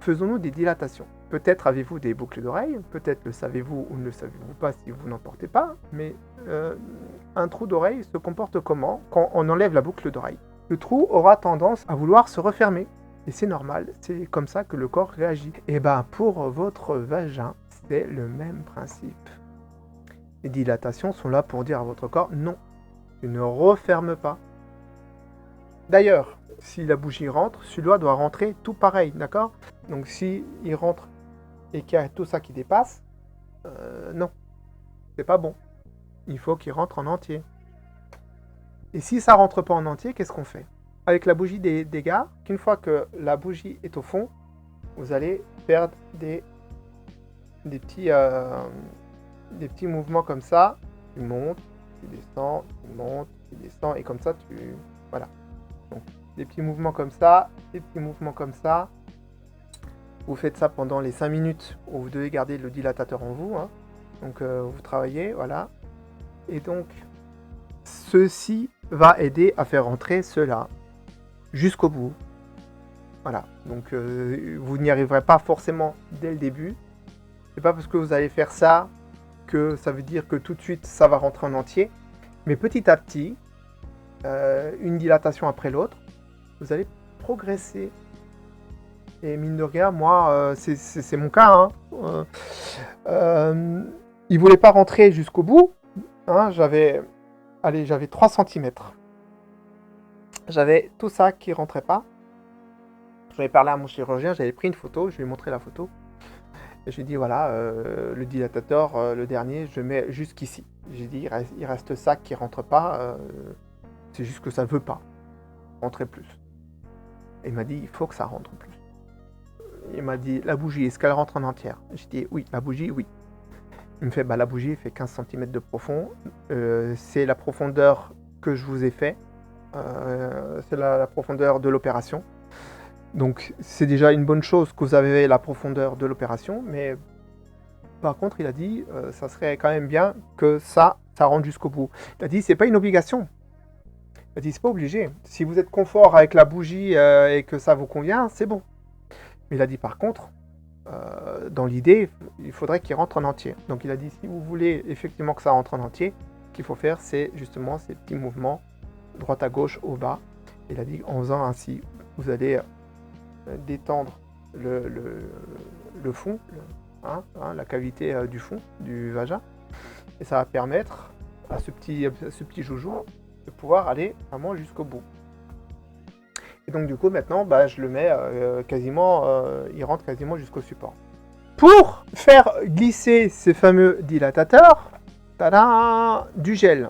A: faisons-nous des dilatations? Peut-être avez-vous des boucles d'oreilles, peut-être le savez-vous ou ne le savez-vous pas si vous n'en portez pas, mais un trou d'oreille se comporte comment quand on enlève la boucle d'oreille? Le trou aura tendance à vouloir se refermer. Et c'est normal, c'est comme ça que le corps réagit. Et bien pour votre vagin, c'est le même principe. Les dilatations sont là pour dire à votre corps, non, tu ne refermes pas. D'ailleurs, si la bougie rentre, celui-là doit rentrer tout pareil, d'accord? Donc si il rentre et qu'il y a tout ça qui dépasse, non, c'est pas bon. Il faut qu'il rentre en entier. Et si ça rentre pas en entier, qu'est-ce qu'on fait? Avec la bougie des dégâts, qu'une fois que la bougie est au fond, vous allez perdre des petits mouvements comme ça. Tu montes, tu descends, tu montes, tu descends, et comme ça, voilà. Donc, des petits mouvements comme ça, des petits mouvements comme ça. Vous faites ça pendant les 5 minutes où vous devez garder le dilatateur en vous. Hein. Donc, vous travaillez, voilà. Et donc, ceci va aider à faire rentrer cela jusqu'au bout. Voilà. Donc, vous n'y arriverez pas forcément dès le début. C'est pas parce que vous allez faire ça que ça veut dire que tout de suite ça va rentrer en entier. Mais petit à petit, une dilatation après l'autre, vous allez progresser. Et mine de rien, moi, c'est mon cas. Hein. Il voulait pas rentrer jusqu'au bout. Hein, j'avais 3 cm. J'avais tout ça qui rentrait pas. J'avais parlé à mon chirurgien, j'avais pris une photo, je lui ai montré la photo. Et je lui ai dit, voilà, le dilatateur, le dernier, je mets jusqu'ici. J'ai dit, il reste ça qui rentre pas. C'est juste que ça veut pas rentrer plus. Et il m'a dit, il faut que ça rentre plus. Il m'a dit, la bougie, est-ce qu'elle rentre en entière? J'ai dit, oui, la bougie, oui. Il me fait, bah, la bougie fait 15 cm de profond. C'est la profondeur que je vous ai fait. C'est la profondeur de l'opération. Donc c'est déjà une bonne chose que vous avez la profondeur de l'opération, mais par contre il a dit ça serait quand même bien que ça rentre jusqu'au bout. Il a dit c'est pas une obligation. Il a dit c'est pas obligé. Si vous êtes confort avec la bougie et que ça vous convient, c'est bon. Mais il a dit par contre, dans l'idée, il faudrait qu'il rentre en entier. Donc il a dit si vous voulez effectivement que ça rentre en entier, ce qu'il faut faire c'est justement ces petits mouvements droite à gauche, au bas. Il a dit en faisant ainsi, vous allez détendre le fond, la cavité du fond du vagin, et ça va permettre à ce petit joujou de pouvoir aller vraiment jusqu'au bout. Et donc du coup maintenant je le mets il rentre quasiment jusqu'au support. Pour faire glisser ces fameux dilatateurs, tada, du gel.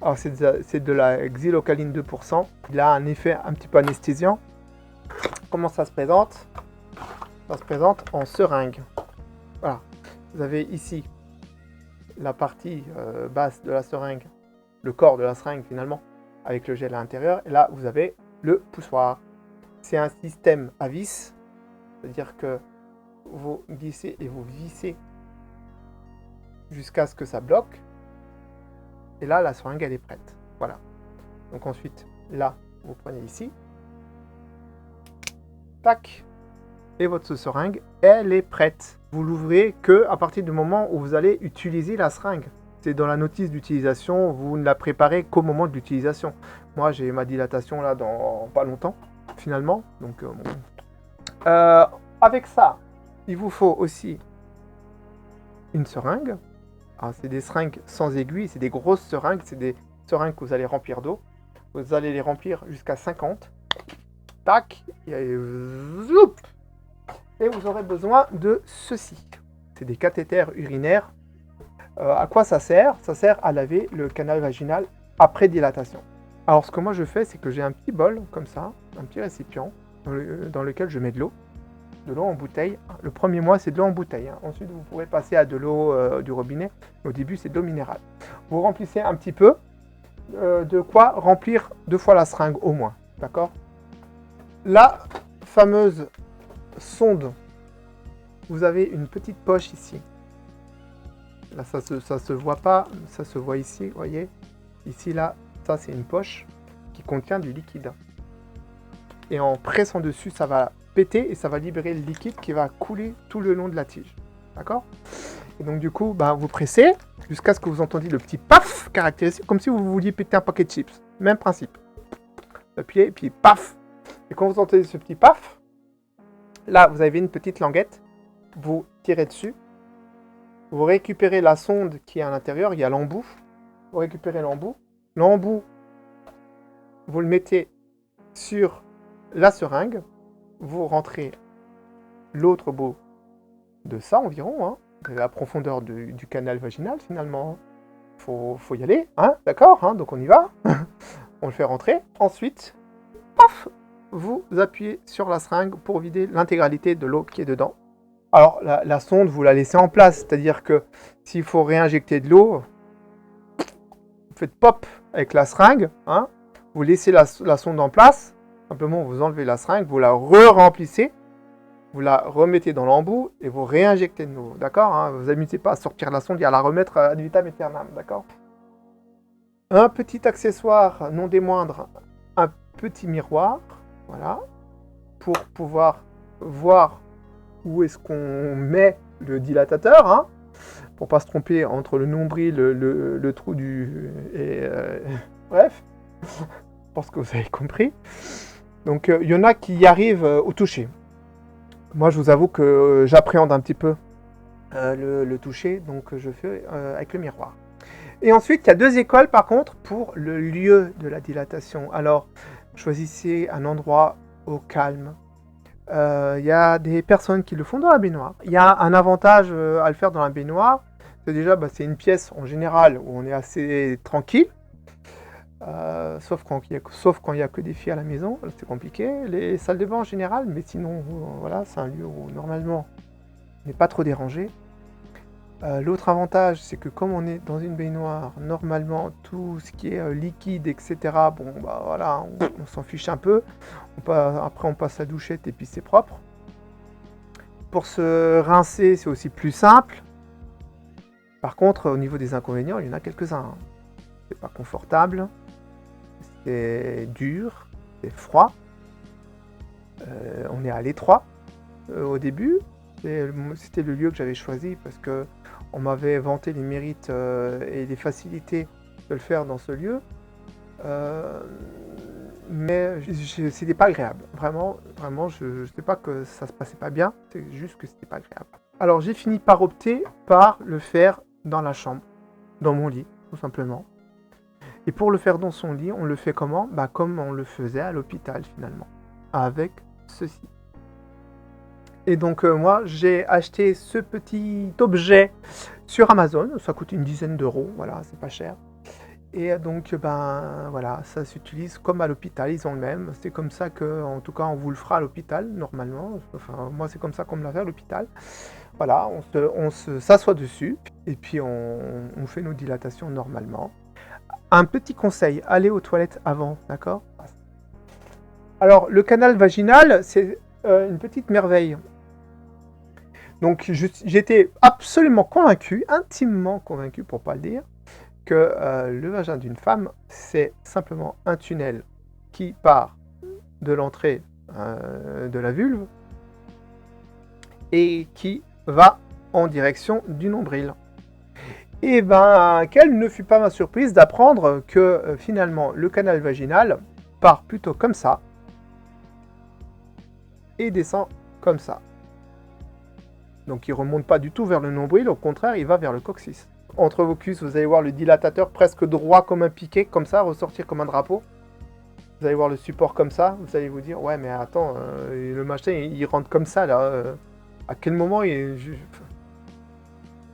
A: Alors c'est de la xylocaline 2%. Il a un effet un petit peu anesthésiant. Comment ça se présente? Ça se présente en seringue. Voilà. Vous avez ici la partie basse de la seringue, le corps de la seringue finalement, avec le gel à l'intérieur. Et là, vous avez le poussoir. C'est un système à vis, c'est-à-dire que vous glissez et vous vissez jusqu'à ce que ça bloque. Et là, la seringue, elle est prête. Voilà. Donc ensuite, là, vous prenez ici. Tac. Et votre seringue, elle est prête. Vous l'ouvrez que à partir du moment où vous allez utiliser la seringue. C'est dans la notice d'utilisation, vous ne la préparez qu'au moment de l'utilisation. Moi, j'ai ma dilatation là dans pas longtemps, finalement. Donc, avec ça, il vous faut aussi une seringue. Alors, c'est des seringues sans aiguille, c'est des grosses seringues, c'est des seringues que vous allez remplir d'eau. Vous allez les remplir jusqu'à 50. Tac, et zoup. Et vous aurez besoin de ceci. C'est des cathéters urinaires. À quoi ça sert? Ça sert à laver le canal vaginal après dilatation. Alors ce que moi je fais, c'est que j'ai un petit bol comme ça, un petit récipient dans lequel je mets de l'eau en bouteille. Le premier mois, c'est de l'eau en bouteille. Hein. Ensuite, vous pourrez passer à de l'eau du robinet. Au début, c'est de l'eau minérale. Vous remplissez un petit peu. De quoi remplir 2 fois la seringue au moins. D'accord? La fameuse sonde. Vous avez une petite poche ici. Là, ça se voit pas. Ça se voit ici, vous voyez? Ici, là, ça, c'est une poche qui contient du liquide. Et en pressant dessus, ça va péter et ça va libérer le liquide qui va couler tout le long de la tige. D'accord? Et donc, du coup, vous pressez jusqu'à ce que vous entendiez le petit paf caractéristique, comme si vous vouliez péter un paquet de chips. Même principe. Vous appuyez, et puis paf. Et quand vous entendez ce petit paf, là, vous avez une petite languette. Vous tirez dessus. Vous récupérez la sonde qui est à l'intérieur. Il y a l'embout. Vous récupérez l'embout. L'embout, vous le mettez sur la seringue. Vous rentrez l'autre bout de ça environ, hein, de la profondeur du canal vaginal finalement. Faut y aller, hein, d'accord, hein, donc on y va. On le fait rentrer. Ensuite, paf, vous appuyez sur la seringue pour vider l'intégralité de l'eau qui est dedans. Alors la sonde, vous la laissez en place, c'est-à-dire que s'il faut réinjecter de l'eau, vous faites pop avec la seringue, hein, vous laissez la sonde en place. Simplement, vous enlevez la seringue, vous la re-remplissez, vous la remettez dans l'embout et vous réinjectez de nouveau, d'accord, hein. Vous amusez pas à sortir la sonde et à la remettre ad vitam aeternam, d'accord. Un petit accessoire, non des moindres, un petit miroir, voilà, pour pouvoir voir où est-ce qu'on met le dilatateur, hein, pour pas se tromper entre le nombril, le trou du... bref, je pense que vous avez compris. Donc, il y en a qui y arrivent au toucher. Moi, je vous avoue que j'appréhende un petit peu le toucher, donc je fais avec le miroir. Et ensuite, il y a 2 écoles, par contre, pour le lieu de la dilatation. Alors, choisissez un endroit au calme. Il y a des personnes qui le font dans la baignoire. Il y a un avantage à le faire dans la baignoire. C'est déjà, c'est une pièce, en général, où on est assez tranquille. Sauf quand il n'y a que des filles à la maison, c'est compliqué. Les salles de bain en général, mais sinon, voilà, c'est un lieu où normalement on n'est pas trop dérangé. L'autre avantage, c'est que comme on est dans une baignoire, normalement tout ce qui est liquide, etc., bon, voilà, on s'en fiche un peu. Après, on passe la douchette et puis c'est propre. Pour se rincer, c'est aussi plus simple. Par contre, au niveau des inconvénients, il y en a quelques-uns. Hein. C'est pas confortable. C'est dur, c'est froid, on est à l'étroit au début. C'était le lieu que j'avais choisi parce que on m'avait vanté les mérites et les facilités de le faire dans ce lieu. Mais c'était pas agréable. Vraiment, je ne sais pas que ça se passait pas bien, c'est juste que c'était pas agréable. Alors j'ai fini par opter par le faire dans la chambre, dans mon lit, tout simplement. Et pour le faire dans son lit, on le fait comment? Comme on le faisait à l'hôpital finalement, avec ceci. Et donc moi, j'ai acheté ce petit objet sur Amazon. Ça coûte une dizaine d'euros, voilà, c'est pas cher. Et donc, ben, voilà, ça s'utilise comme à l'hôpital, ils ont le même. C'est comme ça que, en tout cas, on vous le fera à l'hôpital, normalement. Enfin, moi, c'est comme ça qu'on me l'a fait à l'hôpital. Voilà, s'assoit dessus, et puis on fait nos dilatations normalement. Un petit conseil, allez aux toilettes avant, d'accord? Alors, le canal vaginal, c'est une petite merveille. Donc, j'étais absolument convaincu, intimement convaincu, pour pas le dire, que le vagin d'une femme, c'est simplement un tunnel qui part de l'entrée de la vulve et qui va en direction du nombril. Et ben, quelle ne fut pas ma surprise d'apprendre que finalement le canal vaginal part plutôt comme ça et descend comme ça. Donc il remonte pas du tout vers le nombril, au contraire, il va vers le coccyx. Entre vos cuisses, vous allez voir le dilatateur presque droit comme un piquet, comme ça, ressortir comme un drapeau. Vous allez voir le support comme ça, vous allez vous dire, ouais mais attends, le machin il rentre comme ça là. À quel moment il...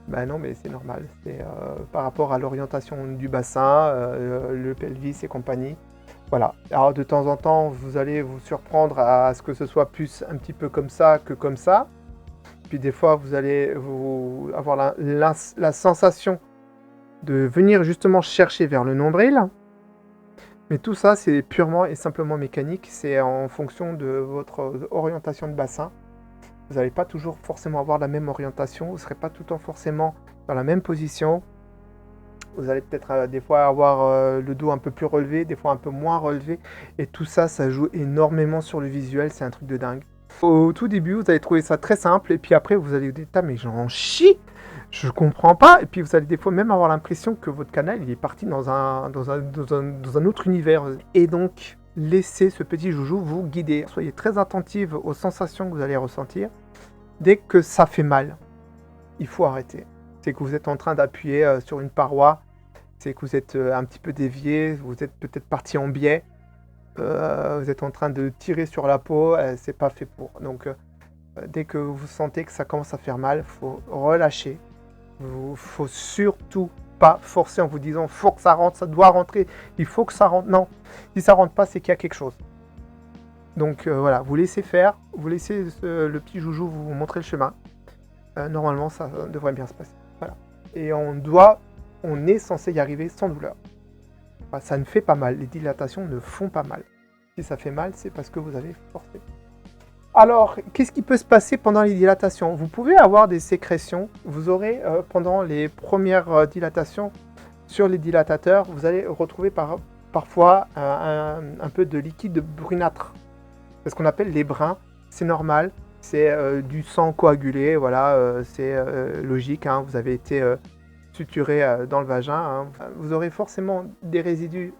A: Ben non, mais c'est normal. C'est par rapport à l'orientation du bassin, le pelvis et compagnie. Voilà. Alors de temps en temps, vous allez vous surprendre à ce que ce soit plus un petit peu comme ça que comme ça. Puis des fois, vous allez avoir la sensation de venir justement chercher vers le nombril. Mais tout ça, c'est purement et simplement mécanique. C'est en fonction de votre orientation de bassin. Vous n'allez pas toujours forcément avoir la même orientation. Vous ne serez pas tout le temps forcément dans la même position. Vous allez peut-être des fois avoir le dos un peu plus relevé, des fois un peu moins relevé. Et tout ça, ça joue énormément sur le visuel. C'est un truc de dingue. Au tout début, vous allez trouver ça très simple. Et puis après, vous allez vous dire, mais j'en chie. Je comprends pas. Et puis vous allez des fois même avoir l'impression que votre canal il est parti dans un autre univers. Et donc, laissez ce petit joujou vous guider. Soyez très attentive aux sensations que vous allez ressentir. Dès que ça fait mal, il faut arrêter. C'est que vous êtes en train d'appuyer sur une paroi. C'est que vous êtes un petit peu dévié. Vous êtes peut-être parti en biais. Vous êtes en train de tirer sur la peau. C'est pas fait pour. Donc, dès que vous sentez que ça commence à faire mal, il faut relâcher. Il faut surtout pas forcer en vous disant faut que ça rentre, ça doit rentrer, il faut que ça rentre. Non, si ça rentre pas, c'est qu'il y a quelque chose. Donc voilà, vous laissez faire, vous laissez le petit joujou vous montrer le chemin. Normalement, ça devrait bien se passer. Voilà. Et on est censé y arriver sans douleur. Enfin, ça ne fait pas mal, les dilatations ne font pas mal. Si ça fait mal, c'est parce que vous avez forcé. Alors, qu'est-ce qui peut se passer pendant les dilatations? Vous pouvez avoir des sécrétions. Vous aurez, pendant les premières dilatations, sur les dilatateurs, vous allez retrouver parfois un peu de liquide brunâtre. C'est ce qu'on appelle les brins. C'est normal. C'est du sang coagulé. Voilà, c'est logique. Hein, vous avez été suturé dans le vagin. Hein. Vous aurez forcément des résidus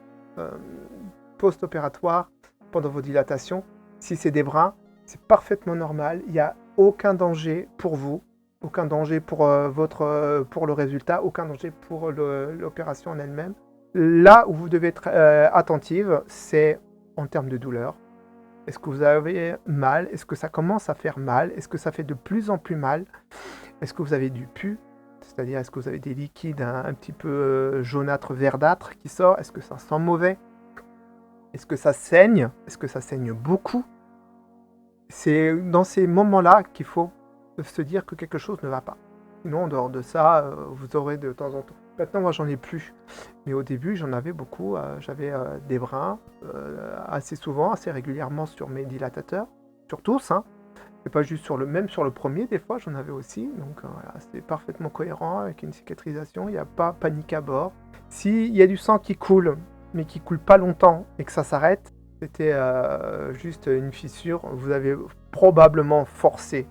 A: post-opératoires pendant vos dilatations. Si c'est des brins, c'est parfaitement normal, il n'y a aucun danger pour vous, aucun danger pour, pour le résultat, aucun danger pour l'opération en elle-même. Là où vous devez être attentive, c'est en termes de douleur. Est-ce que vous avez mal? Est-ce que ça commence à faire mal? Est-ce que ça fait de plus en plus mal? Est-ce que vous avez du pus? C'est-à-dire, est-ce que vous avez des liquides un petit peu jaunâtre, verdâtre qui sort? Est-ce que ça sent mauvais? Est-ce que ça saigne? Est-ce que ça saigne beaucoup? C'est dans ces moments-là qu'il faut se dire que quelque chose ne va pas. Sinon, en dehors de ça, vous aurez de temps en temps. Maintenant, moi, j'en ai plus. Mais au début, j'en avais beaucoup. J'avais des brins assez souvent, assez régulièrement sur mes dilatateurs. Sur tous, hein. C'est pas juste même sur le premier, des fois, j'en avais aussi. Donc voilà, c'est parfaitement cohérent avec une cicatrisation. Il n'y a pas panique à bord. S'il y a du sang qui coule, mais qui coule pas longtemps et que ça s'arrête, c'était juste une fissure. Vous avez probablement forcé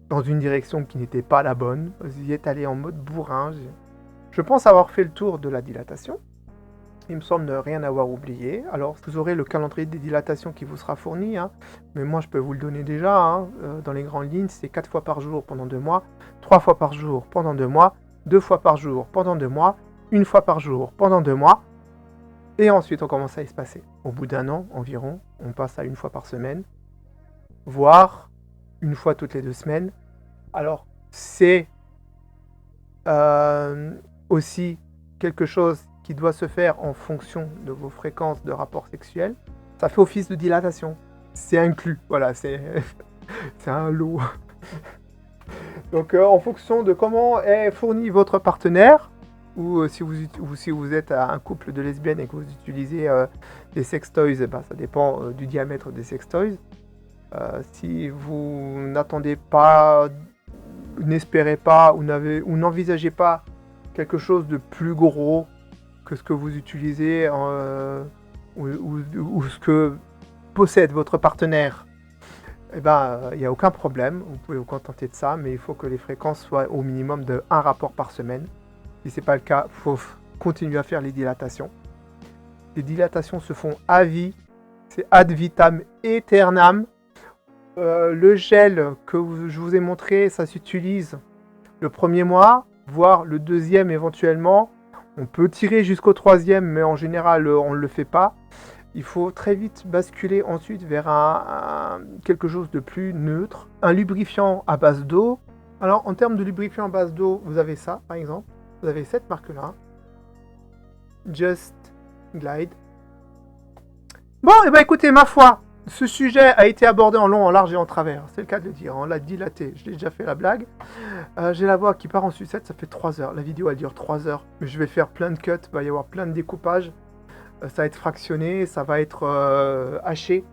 A: dans une direction qui n'était pas la bonne. Vous y êtes allé en mode bourrin. Je pense avoir fait le tour de la dilatation. Il me semble ne rien avoir oublié. Alors, vous aurez le calendrier des dilatations qui vous sera fourni. Hein. Mais moi, je peux vous le donner déjà. Hein. Dans les grandes lignes, c'est 4 fois par jour pendant 2 mois, 3 fois par jour pendant 2 mois, 2 fois par jour pendant 2 mois, 1 fois par jour pendant 2 mois. Et ensuite, on commence à espacer. Au bout d'1 an environ, on passe à 1 fois par semaine, voire 1 fois toutes les 2 semaines. Alors, c'est aussi quelque chose qui doit se faire en fonction de vos fréquences de rapport sexuel, ça fait office de dilatation. C'est inclus, voilà, c'est c'est un lot. Donc en fonction de comment est fourni votre partenaire, ou si vous êtes un couple de lesbiennes et que vous utilisez des sextoys, ben, ça dépend du diamètre des sextoys. Si vous n'attendez pas, n'espérez pas ou n'envisagez pas quelque chose de plus gros que ce que vous utilisez ou ce que possède votre partenaire, eh ben, il n'y a aucun problème, vous pouvez vous contenter de ça, mais il faut que les fréquences soient au minimum de 1 rapport par semaine. Si ce n'est pas le cas, il faut continuer à faire les dilatations. Les dilatations se font à vie, c'est ad vitam aeternam. Le gel que je vous ai montré, ça s'utilise le premier mois, voire le deuxième éventuellement. On peut tirer jusqu'au troisième, mais en général, on ne le fait pas. Il faut très vite basculer ensuite vers quelque chose de plus neutre. Un lubrifiant à base d'eau. Alors, en termes de lubrifiant à base d'eau, vous avez ça, par exemple. Vous avez cette marque-là. Just Glide. Bon, et ben écoutez, ma foi, ce sujet a été abordé en long, en large et en travers. C'est le cas de le dire. On l'a dilaté. Je l'ai déjà fait la blague. J'ai la voix qui part en sucette. Ça fait 3 heures. La vidéo, elle dure 3 heures. Mais je vais faire plein de cuts. Il va y avoir plein de découpages. Ça va être fractionné. Ça va être haché.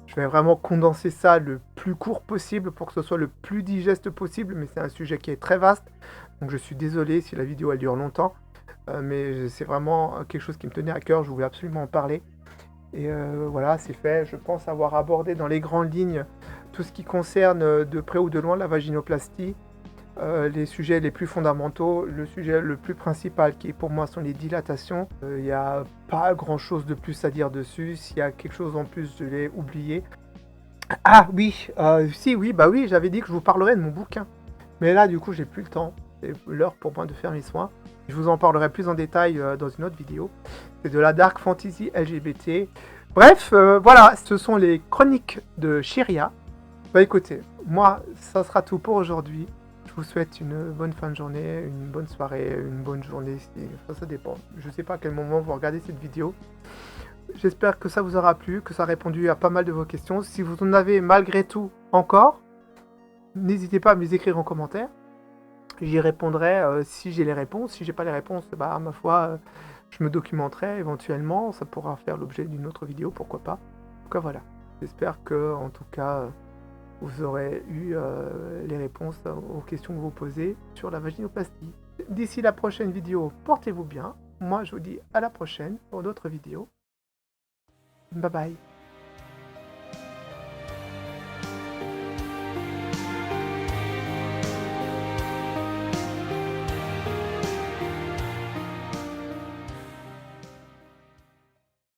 A: Je vais vraiment condenser ça le plus court possible pour que ce soit le plus digeste possible. Mais c'est un sujet qui est très vaste. Donc je suis désolé si la vidéo, elle dure longtemps. Mais c'est vraiment quelque chose qui me tenait à cœur. Je voulais absolument en parler. Et voilà, c'est fait. Je pense avoir abordé dans les grandes lignes tout ce qui concerne de près ou de loin la vaginoplastie, les sujets les plus fondamentaux, le sujet le plus principal qui pour moi sont les dilatations. Il n'y a pas grand chose de plus à dire dessus. S'il y a quelque chose en plus, je l'ai oublié. Ah oui, oui, j'avais dit que je vous parlerais de mon bouquin. Mais là, du coup, j'ai plus le temps. C'est l'heure pour moi de faire mes soins. Je vous en parlerai plus en détail dans une autre vidéo. C'est de la dark fantasy LGBT. Bref, voilà, ce sont les chroniques de Chiria. Bah écoutez, moi, ça sera tout pour aujourd'hui. Je vous souhaite une bonne fin de journée, une bonne soirée, une bonne journée. Ça dépend. Je ne sais pas à quel moment vous regardez cette vidéo. J'espère que ça vous aura plu, que ça a répondu à pas mal de vos questions. Si vous en avez malgré tout encore, n'hésitez pas à me les écrire en commentaire. J'y répondrai si j'ai les réponses. Si j'ai pas les réponses, bah, ma foi, je me documenterai éventuellement. Ça pourra faire l'objet d'une autre vidéo, pourquoi pas. En tout cas, voilà. J'espère que, en tout cas, vous aurez eu les réponses aux questions que vous posez sur la vaginoplastie. D'ici la prochaine vidéo, portez-vous bien. Moi, je vous dis à la prochaine pour d'autres vidéos. Bye bye.